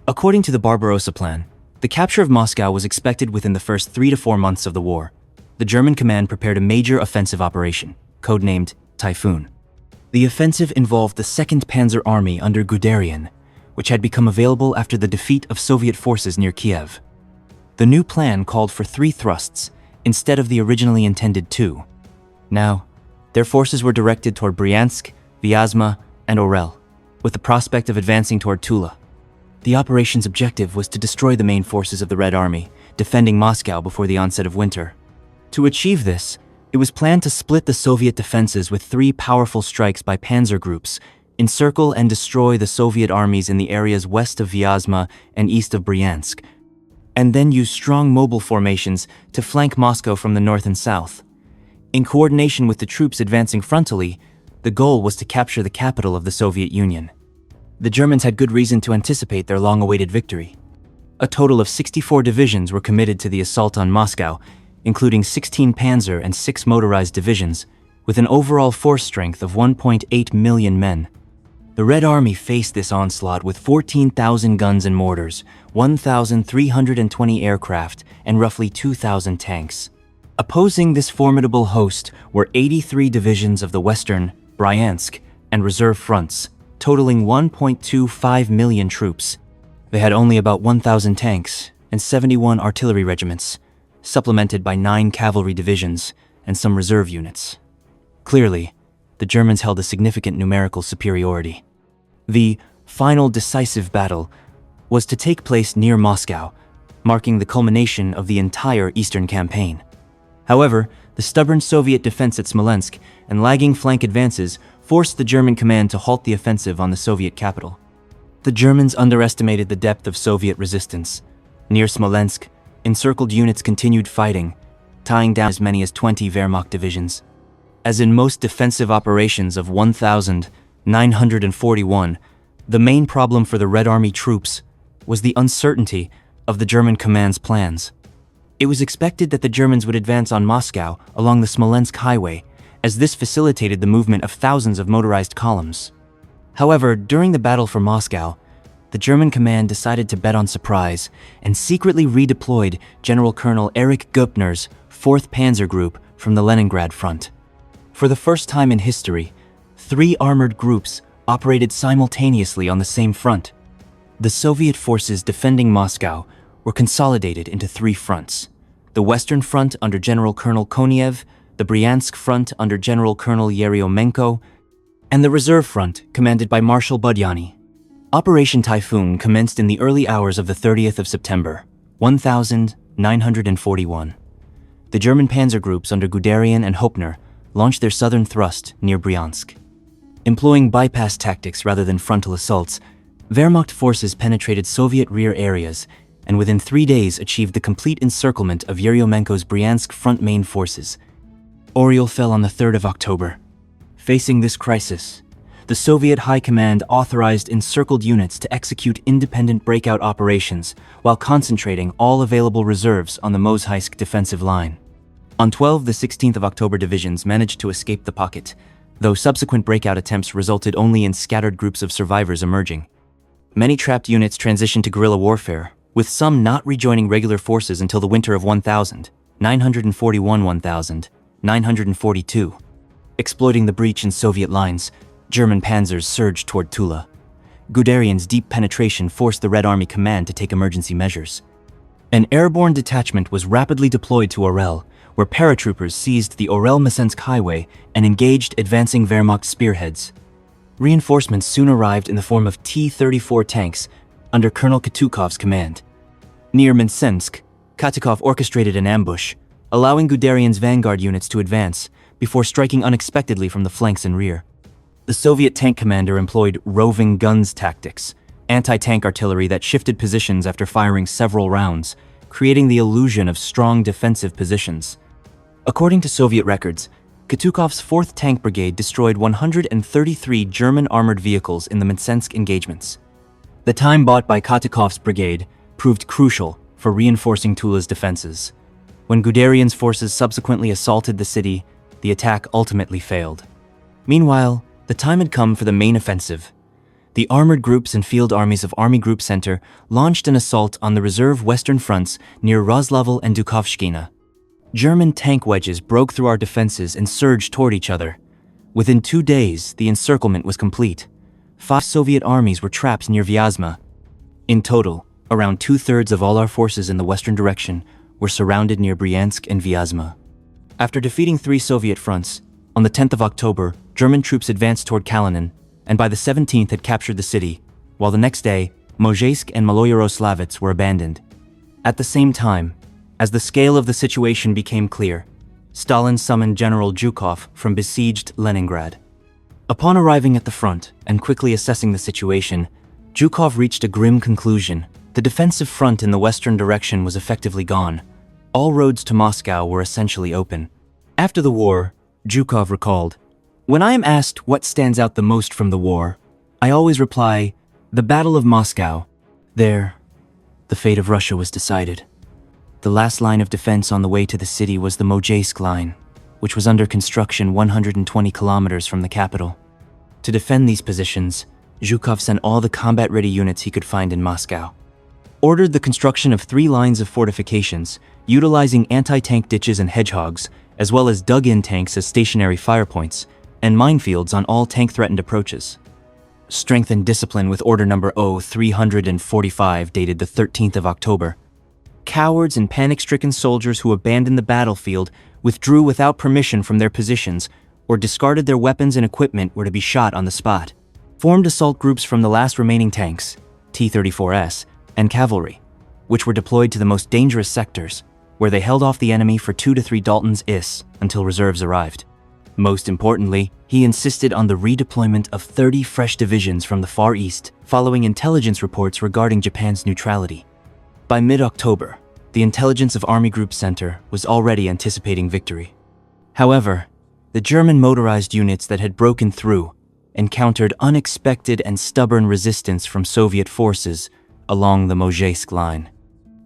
According to the Barbarossa Plan, the capture of Moscow was expected within the first 3 to 4 months of the war. The German command prepared a major offensive operation, codenamed Typhoon. The offensive involved the 2nd Panzer Army under Guderian, which had become available after the defeat of Soviet forces near Kiev. The new plan called for 3 thrusts, instead of the originally intended 2. Now, their forces were directed toward Bryansk, Viasma, and Orel, with the prospect of advancing toward Tula. The operation's objective was to destroy the main forces of the Red Army, defending Moscow before the onset of winter. To achieve this, it was planned to split the Soviet defenses with 3 powerful strikes by panzer groups, encircle and destroy the Soviet armies in the areas west of Viasma and east of Bryansk, and then use strong mobile formations to flank Moscow from the north and south. In coordination with the troops advancing frontally, the goal was to capture the capital of the Soviet Union. The Germans had good reason to anticipate their long-awaited victory. A total of 64 divisions were committed to the assault on Moscow, including 16 panzer and 6 motorized divisions, with an overall force strength of 1.8 million men. The Red Army faced this onslaught with 14,000 guns and mortars, 1,320 aircraft, and roughly 2,000 tanks. Opposing this formidable host were 83 divisions of the Western, Bryansk, and Reserve fronts, totaling 1.25 million troops. They had only about 1,000 tanks and 71 artillery regiments, supplemented by 9 cavalry divisions and some reserve units. Clearly, the Germans held a significant numerical superiority. The final decisive battle was to take place near Moscow, marking the culmination of the entire Eastern campaign. However, the stubborn Soviet defense at Smolensk and lagging flank advances forced the German command to halt the offensive on the Soviet capital. The Germans underestimated the depth of Soviet resistance. Near Smolensk, encircled units continued fighting, tying down as many as 20 Wehrmacht divisions. As in most defensive operations of 1,941, the main problem for the Red Army troops was the uncertainty of the German command's plans. It was expected that the Germans would advance on Moscow along the Smolensk highway, as this facilitated the movement of thousands of motorized columns. However, during the battle for Moscow, the German command decided to bet on surprise and secretly redeployed General Colonel Erich Goepner's 4th Panzer Group from the Leningrad front. For the first time in history, 3 armored groups operated simultaneously on the same front. The Soviet forces defending Moscow were consolidated into 3 fronts: the Western Front under General Colonel Konev, the Bryansk Front under General Colonel Yeryomenko, and the Reserve Front commanded by Marshal Budyani. Operation Typhoon commenced in the early hours of the 30th of September, 1941. The German panzer groups under Guderian and Hopner launched their southern thrust near Bryansk. Employing bypass tactics rather than frontal assaults, Wehrmacht forces penetrated Soviet rear areas and within 3 days achieved the complete encirclement of Yeryomenko's Bryansk front main forces. Oriel fell on the 3rd of October. Facing this crisis, the Soviet High Command authorized encircled units to execute independent breakout operations while concentrating all available reserves on the Modjisk defensive line. On 12 the 16th of October divisions managed to escape the pocket, though subsequent breakout attempts resulted only in scattered groups of survivors emerging. Many trapped units transitioned to guerrilla warfare, with some not rejoining regular forces until the winter of 1941-1942. Exploiting the breach in Soviet lines, German panzers surged toward Tula. Guderian's deep penetration forced the Red Army command to take emergency measures. An airborne detachment was rapidly deployed to Orel, where paratroopers seized the Orel-Mcensk highway and engaged advancing Wehrmacht spearheads. Reinforcements soon arrived in the form of T-34 tanks under Colonel Jukov's command. Near Mcensk, Jukov orchestrated an ambush, allowing Guderian's vanguard units to advance before striking unexpectedly from the flanks and rear. The Soviet tank commander employed roving guns tactics, anti-tank artillery that shifted positions after firing several rounds, creating the illusion of strong defensive positions. According to Soviet records, Jukov's 4th Tank Brigade destroyed 133 German armored vehicles in the Mcensk engagements. The time bought by Jukov's brigade proved crucial for reinforcing Tula's defenses. When Guderian's forces subsequently assaulted the city, the attack ultimately failed. Meanwhile, the time had come for the main offensive. the armored groups and field armies of Army Group Center launched an assault on the reserve western fronts near Rozlovel and Dukovshkina. German tank wedges broke through our defenses and surged toward each other. Within 2 days, the encirclement was complete. 5 Soviet armies were trapped near Viasma. In total, around 2/3 of all our forces in the western direction were surrounded near Bryansk and Viasma. After defeating 3 Soviet fronts, on the 10th of October, German troops advanced toward Kalinin, and by the 17th had captured the city, while the next day, Modjisk and Maloyaroslavets were abandoned. At the same time, as the scale of the situation became clear, Stalin summoned General Jukov from besieged Leningrad. Upon arriving at the front and quickly assessing the situation, Jukov reached a grim conclusion. The defensive front in the western direction was effectively gone. All roads to Moscow were essentially open. After the war, Jukov recalled, "When I am asked what stands out the most from the war, I always reply, the Battle of Moscow. There, the fate of Russia was decided. The last line of defense on the way to the city was the Modjisk line, which was under construction 120 kilometers from the capital. To defend these positions, Zhukov sent all the combat-ready units he could find in Moscow. Ordered the construction of 3 lines of fortifications, utilizing anti-tank ditches and hedgehogs, as well as dug-in tanks as stationary fire points, and minefields on all tank-threatened approaches. Strengthened discipline with Order Number 0345 dated the 13th of October. Cowards and panic-stricken soldiers who abandoned the battlefield withdrew without permission from their positions or discarded their weapons and equipment were to be shot on the spot. Formed assault groups from the last remaining tanks, T-34S, and cavalry, which were deployed to the most dangerous sectors, where they held off the enemy for 2 to 3 Daltons IS until reserves arrived. Most importantly, he insisted on the redeployment of 30 fresh divisions from the Far East, following intelligence reports regarding Japan's neutrality. By mid-October, the intelligence of Army Group Center was already anticipating victory. However, the German motorized units that had broken through encountered unexpected and stubborn resistance from Soviet forces along the Modjisk line.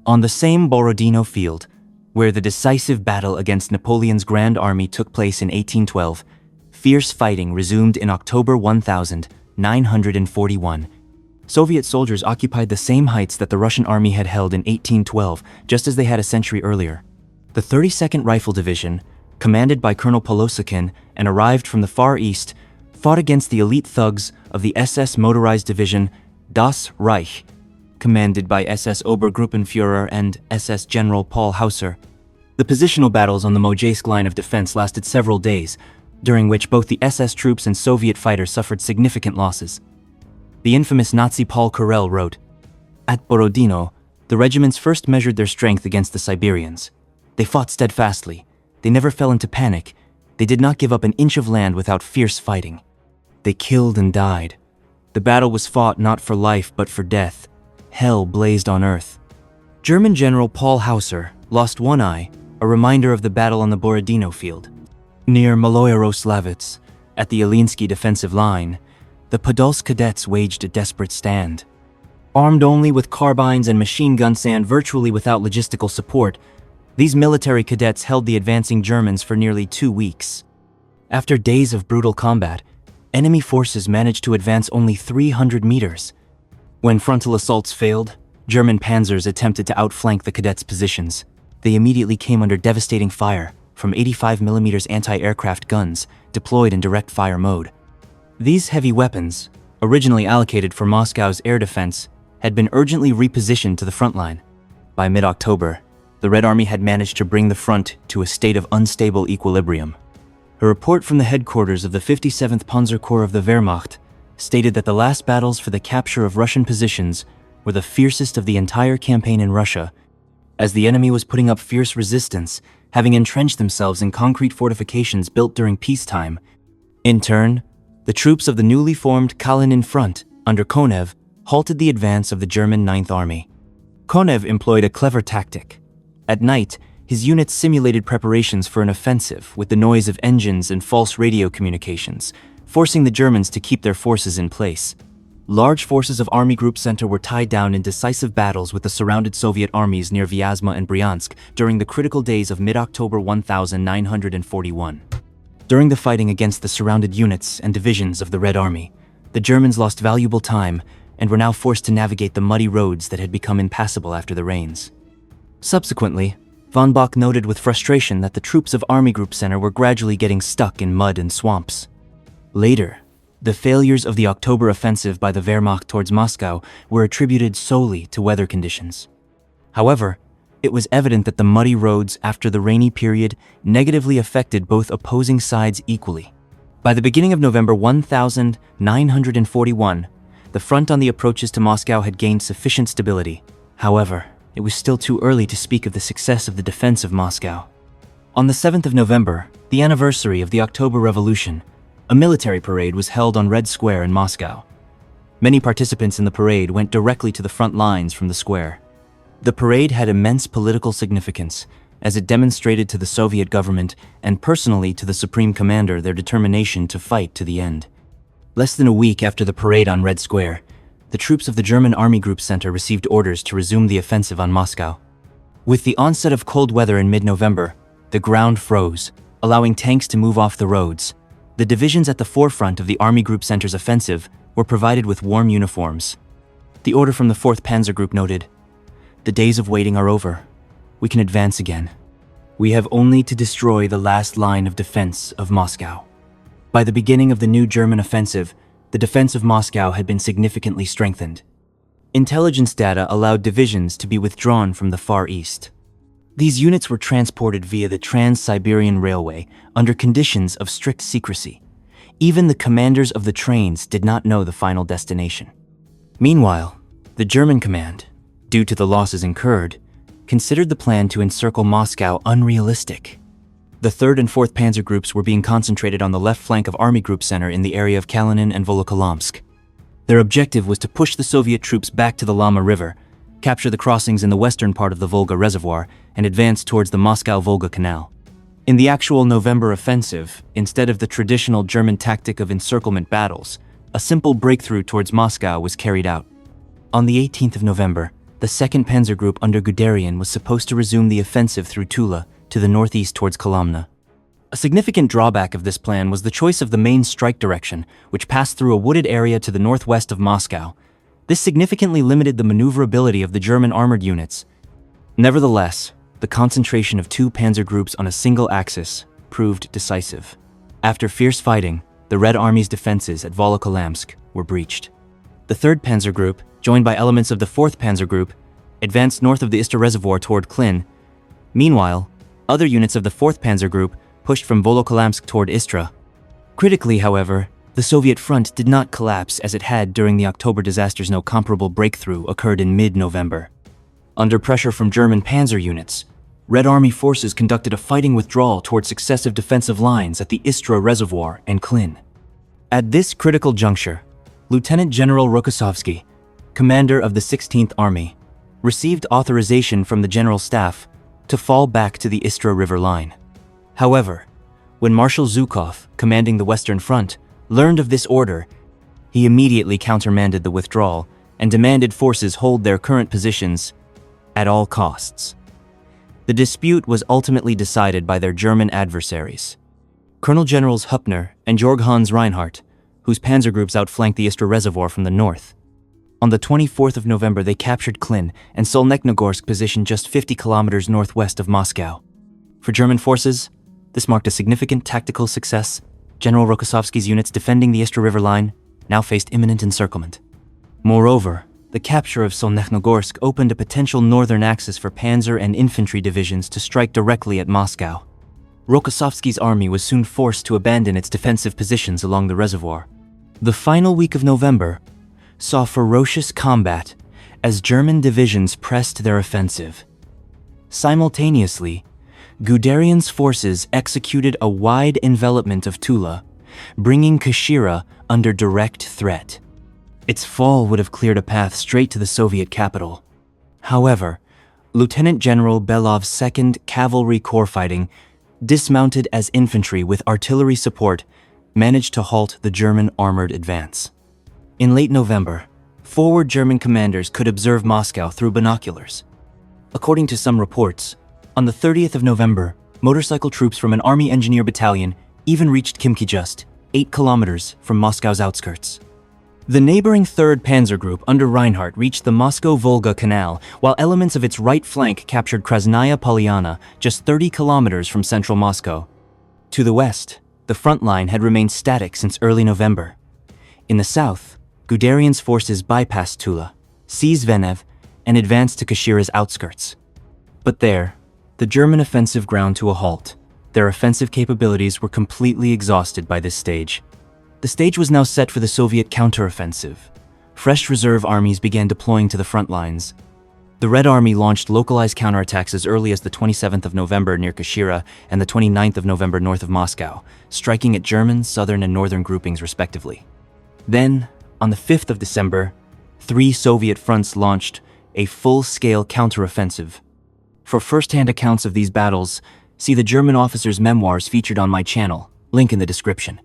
On the same Borodino field, where the decisive battle against Napoleon's Grand Army took place in 1812, fierce fighting resumed in October 1941. Soviet soldiers occupied the same heights that the Russian army had held in 1812, just as they had a century earlier. The 32nd Rifle Division, commanded by Colonel Polosukhin and arrived from the Far East, fought against the elite thugs of the SS Motorized Division Das Reich, commanded by SS Obergruppenführer and SS General Paul Hauser. The positional battles on the Modjisk line of defense lasted several days, during which both the SS troops and Soviet fighters suffered significant losses. The infamous Nazi Paul Karel wrote, "At Borodino, the regiments first measured their strength against the Siberians. They fought steadfastly. They never fell into panic. They did not give up an inch of land without fierce fighting. They killed and died. The battle was fought not for life but for death. Hell blazed on earth." German General Paul Hauser lost one eye, a reminder of the battle on the Borodino field. Near Maloyaroslavets, at the Ilyinsky defensive line, the Podolsk cadets waged a desperate stand. Armed only with carbines and machine guns and virtually without logistical support, these military cadets held the advancing Germans for nearly 2 weeks. After days of brutal combat, enemy forces managed to advance only 300 meters. When frontal assaults failed, German panzers attempted to outflank the cadets' positions. They immediately came under devastating fire from 85mm anti-aircraft guns deployed in direct fire mode. These heavy weapons, originally allocated for Moscow's air defense, had been urgently repositioned to the front line. By mid-October, the Red Army had managed to bring the front to a state of unstable equilibrium. A report from the headquarters of the 57th Panzer Corps of the Wehrmacht stated that the last battles for the capture of Russian positions were the fiercest of the entire campaign in Russia, as the enemy was putting up fierce resistance, having entrenched themselves in concrete fortifications built during peacetime. In turn, the troops of the newly formed Kalinin Front, under Konev, halted the advance of the German 9th Army. Konev employed a clever tactic. At night, his units simulated preparations for an offensive with the noise of engines and false radio communications, forcing the Germans to keep their forces in place. Large forces of Army Group Center were tied down in decisive battles with the surrounded Soviet armies near Viasma and Bryansk during the critical days of mid-October 1941. During the fighting against the surrounded units and divisions of the Red Army, The Germans lost valuable time and were now forced to navigate the muddy roads that had become impassable after the rains. Subsequently, von Bock noted with frustration that the troops of Army Group Center were gradually getting stuck in mud and swamps. Later, the failures of the October offensive by the Wehrmacht towards Moscow were attributed solely to weather conditions. However, it was evident that the muddy roads after the rainy period negatively affected both opposing sides equally. By the beginning of November 1941, the front on the approaches to Moscow had gained sufficient stability. However, it was still too early to speak of the success of the defense of Moscow. On the 7th of November, the anniversary of the October Revolution, a military parade was held on Red Square in Moscow. Many participants in the parade went directly to the front lines from the square. The parade had immense political significance, as it demonstrated to the Soviet government and personally to the Supreme Commander their determination to fight to the end. Less than a week after the parade on Red Square, the troops of the German Army Group Center received orders to resume the offensive on Moscow. With the onset of cold weather in mid-November, the ground froze, allowing tanks to move off the roads. The divisions at the forefront of the Army Group Center's offensive were provided with warm uniforms. The order from the 4th Panzer Group noted, "The days of waiting are over. We can advance again. We have only to destroy the last line of defense of Moscow." By the beginning of the new German offensive, the defense of Moscow had been significantly strengthened. Intelligence data allowed divisions to be withdrawn from the Far East. These units were transported via the Trans-Siberian Railway under conditions of strict secrecy. Even the commanders of the trains did not know the final destination. Meanwhile, the German command, due to the losses incurred, considered the plan to encircle Moscow unrealistic. The 3rd and 4th Panzer Groups were being concentrated on the left flank of Army Group Center in the area of Kalinin and Volokolamsk. Their objective was to push the Soviet troops back to the Lama River, capture the crossings in the western part of the Volga Reservoir, and advance towards the Moscow-Volga Canal. In the actual November offensive, instead of the traditional German tactic of encirclement battles, a simple breakthrough towards Moscow was carried out. On the 18th of November, the 2nd Panzer Group under Guderian was supposed to resume the offensive through Tula to the northeast towards Kolomna. A significant drawback of this plan was the choice of the main strike direction, which passed through a wooded area to the northwest of Moscow. This significantly limited the maneuverability of the German armored units. Nevertheless, the concentration of 2 panzer groups on a single axis proved decisive. After fierce fighting, the Red Army's defenses at Volokolamsk were breached. The 3rd Panzer Group, joined by elements of the 4th Panzer Group, advanced north of the Istra Reservoir toward Klin. Meanwhile, other units of the 4th Panzer Group pushed from Volokolamsk toward Istra. Critically, however, the Soviet front did not collapse as it had during the October disasters. No comparable breakthrough occurred in mid-November. Under pressure from German panzer units, Red Army forces conducted a fighting withdrawal toward successive defensive lines at the Istra Reservoir and Klin. At this critical juncture, Lieutenant General Rokossovsky, commander of the 16th Army, received authorization from the General Staff to fall back to the Istra River line. However, when Marshal Jukov, commanding the Western Front, learned of this order, he immediately countermanded the withdrawal and demanded forces hold their current positions at all costs. The dispute was ultimately decided by their German adversaries. Colonel Generals Huppner and Georg Hans Reinhardt, whose panzer groups outflanked the Istra Reservoir from the north. On the 24th of November, they captured Klin and Solnechnogorsk, positioned just 50 kilometers northwest of Moscow. For German forces, this marked a significant tactical success. General Rokossovsky's units defending the Istra River line now faced imminent encirclement. Moreover, the capture of Solnechnogorsk opened a potential northern axis for panzer and infantry divisions to strike directly at Moscow. Rokossovsky's army was soon forced to abandon its defensive positions along the reservoir. The final week of November saw ferocious combat as German divisions pressed their offensive. Simultaneously, Guderian's forces executed a wide envelopment of Tula, bringing Kashira under direct threat. Its fall would have cleared a path straight to the Soviet capital. However, Lieutenant General Belov's 2nd Cavalry Corps, fighting dismounted as infantry with artillery support, managed to halt the German armored advance. In late November, forward German commanders could observe Moscow through binoculars. According to some reports, on the 30th of November, motorcycle troops from an Army Engineer Battalion even reached Khimki, just 8 kilometers from Moscow's outskirts. The neighboring 3rd Panzer Group under Reinhardt reached the Moscow-Volga Canal, while elements of its right flank captured Krasnaya Polyana, just 30 kilometers from central Moscow. To the west, the front line had remained static since early November. In the south, Guderian's forces bypassed Tula, seized Venev, and advanced to Kashira's outskirts. But there, the German offensive ground to a halt. Their offensive capabilities were completely exhausted by this stage. The stage was now set for the Soviet counteroffensive. Fresh reserve armies began deploying to the front lines. The Red Army launched localized counterattacks as early as the 27th of November near Kashira and the 29th of November north of Moscow, striking at German, southern, and northern groupings respectively. Then, on the 5th of December, 3 Soviet fronts launched a full-scale counteroffensive. For first-hand accounts of these battles, see the German officers' memoirs featured on my channel, link in the description.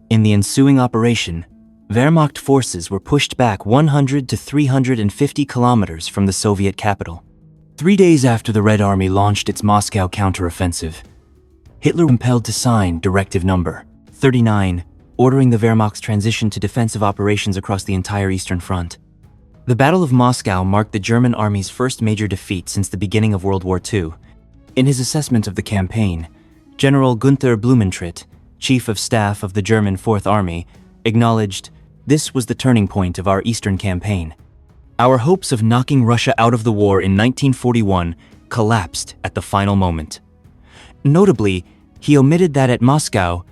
In the ensuing operation, Wehrmacht forces were pushed back 100 to 350 kilometers from the Soviet capital. 3 days after the Red Army launched its Moscow counteroffensive, Hitler was compelled to sign Directive No. 39, ordering the Wehrmacht's transition to defensive operations across the entire Eastern Front. The Battle of Moscow marked the German army's first major defeat since the beginning of World War II. In his assessment of the campaign, General Günther Blumentritt, Chief of Staff of the German Fourth Army, acknowledged, "This was the turning point of our Eastern campaign. Our hopes of knocking Russia out of the war in 1941 collapsed at the final moment." Notably, he omitted that at Moscow,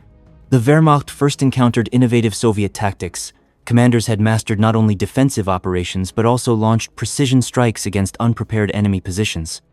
the Wehrmacht first encountered innovative Soviet tactics. Commanders had mastered not only defensive operations but also launched precision strikes against unprepared enemy positions.